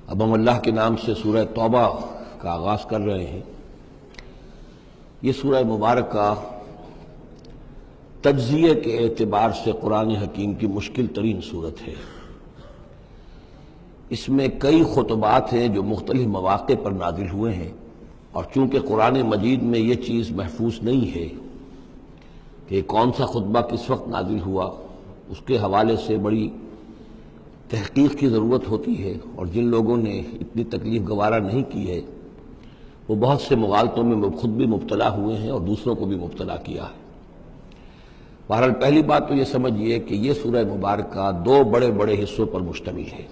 اب ہم اللہ کے نام سے سورہ توبہ کا آغاز کر رہے ہیں۔ یہ سورہ مبارکہ تجزیے کے اعتبار سے قرآن حکیم کی مشکل ترین صورت ہے۔ اس میں کئی خطبات ہیں جو مختلف مواقع پر نازل ہوئے ہیں، اور چونکہ قرآن مجید میں یہ چیز محفوظ نہیں ہے کہ کون سا خطبہ کس وقت نازل ہوا، اس کے حوالے سے بڑی تحقیق کی ضرورت ہوتی ہے، اور جن لوگوں نے اتنی تکلیف گوارا نہیں کی ہے وہ بہت سے مغالطوں میں خود بھی مبتلا ہوئے ہیں اور دوسروں کو بھی مبتلا کیا ہے۔ بہرحال پہلی بات تو یہ سمجھیے کہ یہ سورہ مبارکہ دو بڑے بڑے حصوں پر مشتمل ہے۔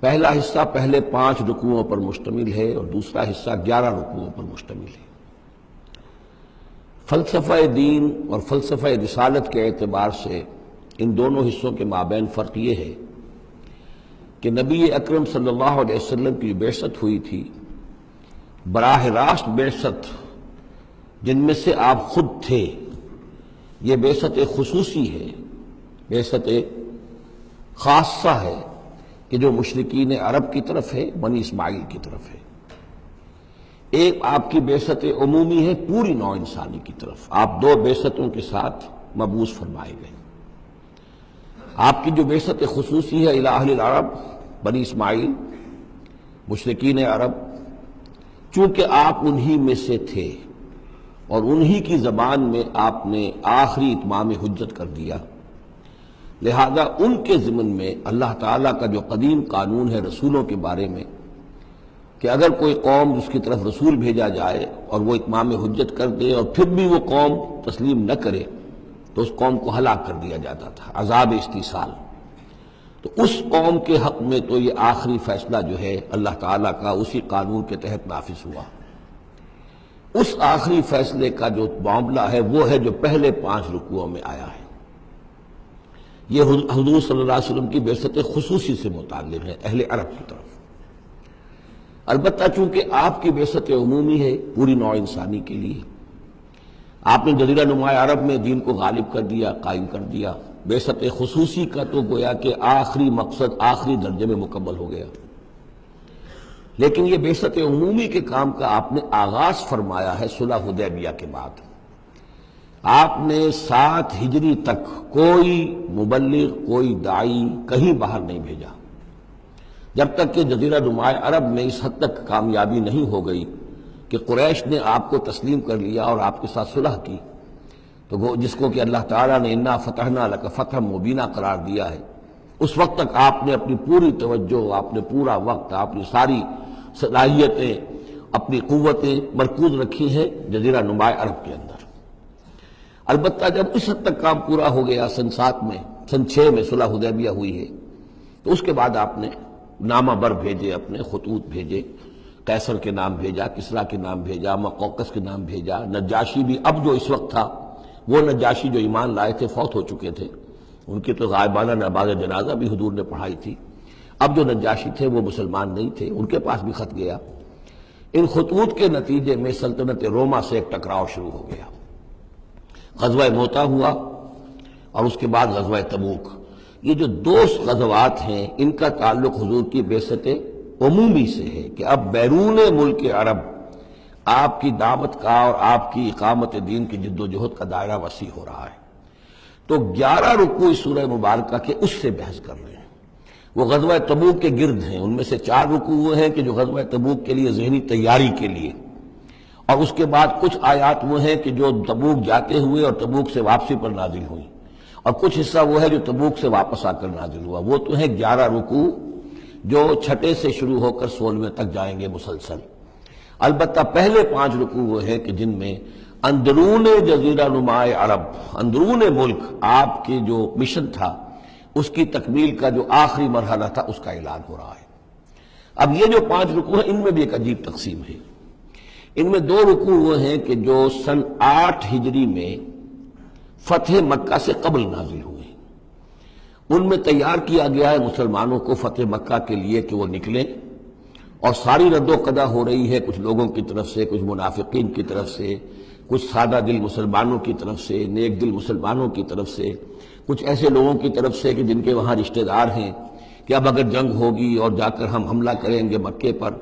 پہلا حصہ پہلے 5 رکوعوں پر مشتمل ہے اور دوسرا حصہ 11 رکوعوں پر مشتمل ہے۔ فلسفہ دین اور فلسفہ رسالت کے اعتبار سے ان دونوں حصوں کے مابین فرق یہ ہے کہ نبی اکرم صلی اللہ علیہ وسلم کی بعثت ہوئی تھی، براہ راست بعثت جن میں سے آپ خود تھے، یہ بعثت خصوصی ہے، بعثت خاصہ ہے کہ جو مشرکین عرب کی طرف ہے، بنی اسماعیل کی طرف ہے۔ ایک آپ کی بعثت عمومی ہے پوری نوع انسانی کی طرف، آپ 2 بعثتوں کے ساتھ مبعوث فرمائے گئے۔ آپ کی جو بعثت خصوصی ہے الی اہل العرب، بنی اسماعیل، مشرکین عرب، چونکہ آپ انہی میں سے تھے اور انہی کی زبان میں آپ نے آخری اتمام حجت کر دیا، لہذا ان کے ضمن میں اللہ تعالیٰ کا جو قدیم قانون ہے رسولوں کے بارے میں کہ اگر کوئی قوم جس کی طرف رسول بھیجا جائے اور وہ اتمام حجت کر دے اور پھر بھی وہ قوم تسلیم نہ کرے تو اس قوم کو ہلاک کر دیا جاتا تھا، عذاب استیصال۔ تو اس قوم کے حق میں تو یہ آخری فیصلہ جو ہے اللہ تعالیٰ کا اسی قانون کے تحت نافذ ہوا۔ اس آخری فیصلے کا جو معاملہ ہے وہ ہے جو پہلے 5 رکوعوں میں آیا ہے۔ یہ حضور صلی اللہ علیہ وسلم کی بعثت خصوصی سے متعلق ہے، اہل عرب کی طرف۔ البتہ چونکہ آپ کی بعثت عمومی ہے پوری نوع انسانی کے لیے، آپ نے جزیرہ نما عرب میں دین کو غالب کر دیا، قائم کر دیا، بعثت خصوصی کا تو گویا کہ آخری مقصد آخری درجے میں مکمل ہو گیا۔ لیکن یہ بعثت عمومی کے کام کا آپ نے آغاز فرمایا ہے صلح حدیبیہ کے بعد۔ آپ نے 7 ہجری تک کوئی مبلغ، کوئی داعی کہیں باہر نہیں بھیجا، جب تک کہ جزیرہ نما عرب میں اس حد تک کامیابی نہیں ہو گئی کہ قریش نے آپ کو تسلیم کر لیا اور آپ کے ساتھ صلح کی، تو جس کو کہ اللہ تعالیٰ نے انا فتحنا لک فتحا مبینا قرار دیا ہے، اس وقت تک آپ نے اپنی پوری توجہ، آپ نے پورا وقت، آپ نے ساری صلاحیتیں، اپنی قوتیں مرکوز رکھی ہیں جزیرہ نما عرب کے اندر۔ البتہ جب اس حد تک کام پورا ہو گیا سن 7 میں، سن 6 میں صلح حدیبیہ ہوئی ہے، تو اس کے بعد آپ نے نامہ بر بھیجے، اپنے خطوط بھیجے، قیصر کے نام بھیجا، کسریٰ کے نام بھیجا، مقوقس کے نام بھیجا، نجاشی بھی اب جو اس وقت تھا، وہ نجاشی جو ایمان لائے تھے فوت ہو چکے تھے، ان کی تو غائبانہ نماز جنازہ بھی حضور نے پڑھائی تھی۔ اب جو نجاشی تھے وہ مسلمان نہیں تھے، ان کے پاس بھی خط گیا۔ ان خطوط کے نتیجے میں سلطنت روما سے ایک ٹکراؤ شروع ہو گیا، غزوہ موتا ہوا اور اس کے بعد غزوہ تبوک۔ یہ جو 2 غزوات ہیں ان کا تعلق حضور کی بعثت عمومی سے ہے کہ اب بیرون ملک عرب آپ کی دعوت کا اور آپ کی اقامت دین کی جد و جہد کا دائرہ وسیع ہو رہا ہے۔ تو 11 رکوع اس سورہ مبارکہ کے اس سے بحث کر رہے ہیں، وہ غزوہ تبوک کے گرد ہیں۔ ان میں سے 4 رکوع وہ ہیں کہ جو غزوہ تبوک کے لیے ذہنی تیاری کے لیے، اور اس کے بعد کچھ آیات وہ ہیں کہ جو تبوک جاتے ہوئے اور تبوک سے واپسی پر نازل ہوئی، اور کچھ حصہ وہ ہے جو تبوک سے واپس آ کر نازل ہوا۔ وہ تو ہیں 11 رکوع جو 6 سے شروع ہو کر 16 تک جائیں گے مسلسل۔ البتہ پہلے 5 رکوع وہ ہیں کہ جن میں اندرون جزیرہ نما عرب، اندرون ملک آپ کے جو مشن تھا اس کی تکمیل کا جو آخری مرحلہ تھا اس کا اعلان ہو رہا ہے۔ اب یہ جو 5 رکوع ہیں ان میں بھی ایک عجیب تقسیم ہے۔ ان میں 2 رکوع وہ ہیں کہ جو سن 8 ہجری میں فتح مکہ سے قبل نازل ہوئے، ان میں تیار کیا گیا ہے مسلمانوں کو فتح مکہ کے لیے کہ وہ نکلیں، اور ساری رد و قدا ہو رہی ہے کچھ لوگوں کی طرف سے، کچھ منافقین کی طرف سے، کچھ سادہ دل مسلمانوں کی طرف سے، نیک دل مسلمانوں کی طرف سے، کچھ ایسے لوگوں کی طرف سے کہ جن کے وہاں رشتہ دار ہیں کہ اب اگر جنگ ہوگی اور جا کر ہم حملہ کریں گے مکے پر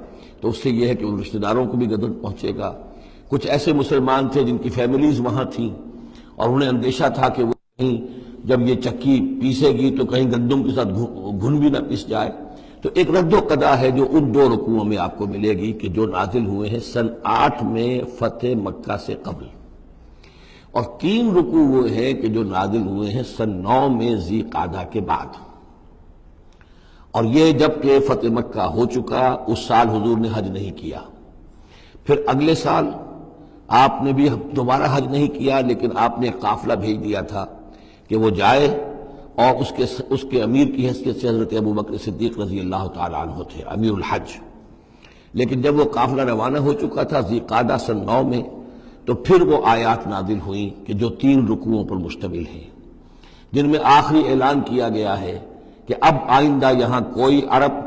تو اس سے یہ ہے کہ ان رشتہ داروں کو بھی گدن پہنچے گا۔ کچھ ایسے مسلمان تھے جن کی فیملیز وہاں تھیں اور انہیں اندیشہ تھا کہ وہ کہیں جب یہ چکی پیسے گی تو کہیں گندم کے ساتھ گھن بھی نہ پیس جائے۔ تو ایک رد و قضا ہے جو ان 2 رکوعوں میں آپ کو ملے گی کہ جو نازل ہوئے ہیں سن 8 میں فتح مکہ سے قبل، اور 3 رکوع وہ ہیں کہ جو نازل ہوئے ہیں سن 9 میں ذی قعدہ کے بعد۔ اور یہ جب کہ فتح مکہ ہو چکا، اس سال حضور نے حج نہیں کیا، پھر اگلے سال آپ نے بھی دوبارہ حج نہیں کیا، لیکن آپ نے ایک قافلہ بھیج دیا تھا کہ وہ جائے، اور اس کے امیر کی حیثیت سے حضرت ابوبکر صدیق رضی اللہ تعالیٰ عنہ تھے امیر الحج۔ لیکن جب وہ قافلہ روانہ ہو چکا تھا ذی قعدہ سن 9 میں، تو پھر وہ آیات نازل ہوئیں کہ جو 3 رکوعوں پر مشتمل ہیں، جن میں آخری اعلان کیا گیا ہے کہ اب آئندہ یہاں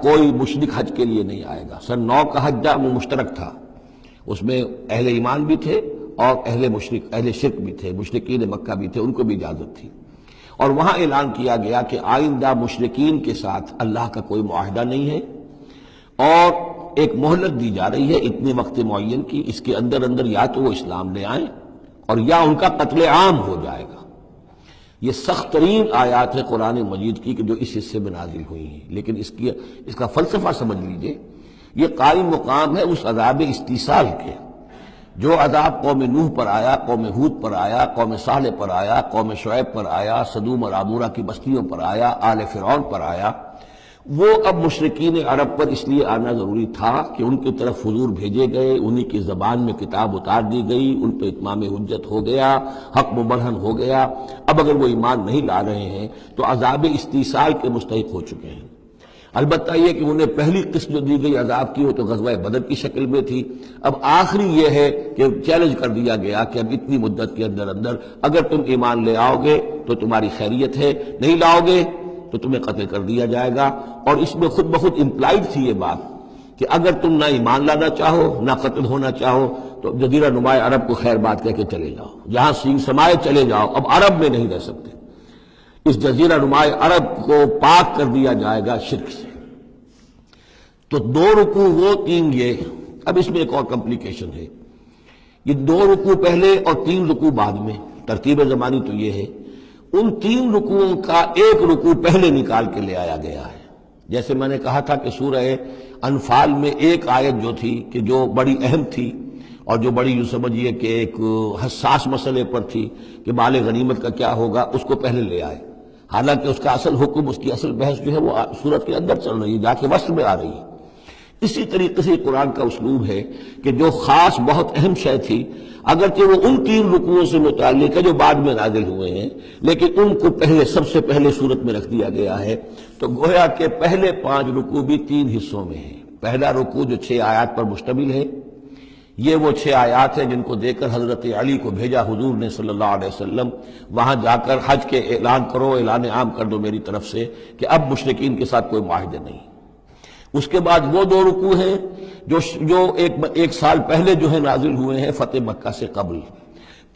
کوئی مشرک حج کے لیے نہیں آئے گا۔ سن 9 کا حج وہ مشترک تھا، اس میں اہل ایمان بھی تھے اور اہل شرک بھی تھے، مشرکین مکہ بھی تھے، ان کو بھی اجازت تھی۔ اور وہاں اعلان کیا گیا کہ آئندہ مشرکین کے ساتھ اللہ کا کوئی معاہدہ نہیں ہے، اور ایک مہلت دی جا رہی ہے اتنے وقت معین کی، اس کے اندر یا تو وہ اسلام لے آئیں اور یا ان کا قتل عام ہو جائے گا۔ یہ سخت ترین آیات ہے قرآن مجید کی کہ جو اس حصے میں نازل ہوئی ہیں، لیکن اس کا فلسفہ سمجھ لیجئے، یہ قائم مقام ہے اس عذاب استیصال کے جو عذاب قوم نوح پر آیا، قوم ہود پر آیا، قوم صالح پر آیا، قوم شعیب پر آیا، سدوم اور عمورہ کی بستیوں پر آیا، آل فرعون پر آیا۔ وہ اب مشرکین عرب پر اس لیے آنا ضروری تھا کہ ان کی طرف حضور بھیجے گئے، انہی کی زبان میں کتاب اتار دی گئی، ان پہ اتمام حجت ہو گیا، حق مبرہن ہو گیا۔ اب اگر وہ ایمان نہیں لا رہے ہیں تو عذاب استیصال کے مستحق ہو چکے ہیں۔ البتہ یہ کہ انہیں پہلی قسط جو دی گئی عذاب کی وہ تو غزوہ بدر کی شکل میں تھی، اب آخری یہ ہے کہ چیلنج کر دیا گیا کہ اب اتنی مدت کے اندر اگر تم ایمان لے آؤ گے تو تمہاری خیریت ہے، نہیں لاؤ گے تو تمہیں قتل کر دیا جائے گا۔ اور اس میں خود بخود امپلائڈ تھی یہ بات کہ اگر تم نہ ایمان لانا چاہو نہ قتل ہونا چاہو تو جزیرہ نماء عرب کو خیر بات کہہ کے چلے جاؤ، جہاں سینگ سمائے چلے جاؤ، اب عرب میں نہیں رہ سکتے۔ اس جزیرہ نماء عرب کو پاک کر دیا جائے گا شرک سے۔ تو 2 رکوع وہ 3 یہ، اب اس میں ایک اور کمپلیکیشن ہے، یہ 2 رکوع پہلے اور 3 رکوع بعد میں، ترتیب زمانی تو یہ ہے، ان 3 رکوعوں کا ایک رکوع پہلے نکال کے لے آیا گیا ہے۔ جیسے میں نے کہا تھا کہ سورہ انفال میں ایک آیت جو تھی کہ جو بڑی اہم تھی اور جو بڑی یوں سمجھیے کہ ایک حساس مسئلے پر تھی کہ مال غنیمت کا کیا ہوگا، اس کو پہلے لے آئے، حالانکہ اس کا اصل حکم، اس کی اصل بحث جو ہے وہ سورت کے اندر چل رہی ہے، جا کے وسط میں آ رہی ہے۔ اسی طریقے سے قرآن کا اسلوب ہے کہ جو خاص بہت اہم شے تھی، اگرچہ وہ ان 3 رکوعوں سے متعلق ہے جو بعد میں نازل ہوئے ہیں، لیکن ان کو پہلے سب سے پہلے صورت میں رکھ دیا گیا ہے۔ تو گویا کہ پہلے 5 رکوع بھی 3 حصوں میں ہیں۔ پہلا رکوع جو 6 آیات پر مشتمل ہے، یہ وہ 6 آیات ہیں جن کو دے کر حضرت علی کو بھیجا حضور نے صلی اللہ علیہ وسلم، وہاں جا کر حج کے اعلان کرو، اعلان عام کر دو میری طرف سے کہ اب مشرکین کے ساتھ کوئی معاہدہ نہیں۔ اس کے بعد وہ 2 رکوع ہیں جو ایک سال پہلے جو ہے نازل ہوئے ہیں فتح مکہ سے قبل۔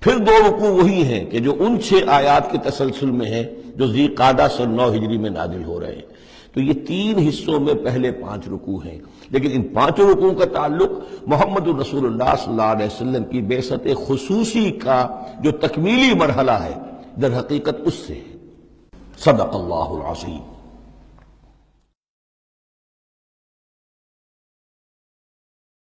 پھر 2 رکوع وہی ہیں کہ جو ان 6 آیات کے تسلسل میں ہیں جو ذی قعدہ سن 9 ہجری میں نازل ہو رہے ہیں۔ تو یہ 3 حصوں میں پہلے 5 رکوع ہیں، لیکن ان 5 رکوعوں کا تعلق محمد الرسول اللہ صلی اللہ علیہ وسلم کی بعثت خصوصی کا جو تکمیلی مرحلہ ہے در حقیقت اس سے ہے۔ صدق اللہ العظیم۔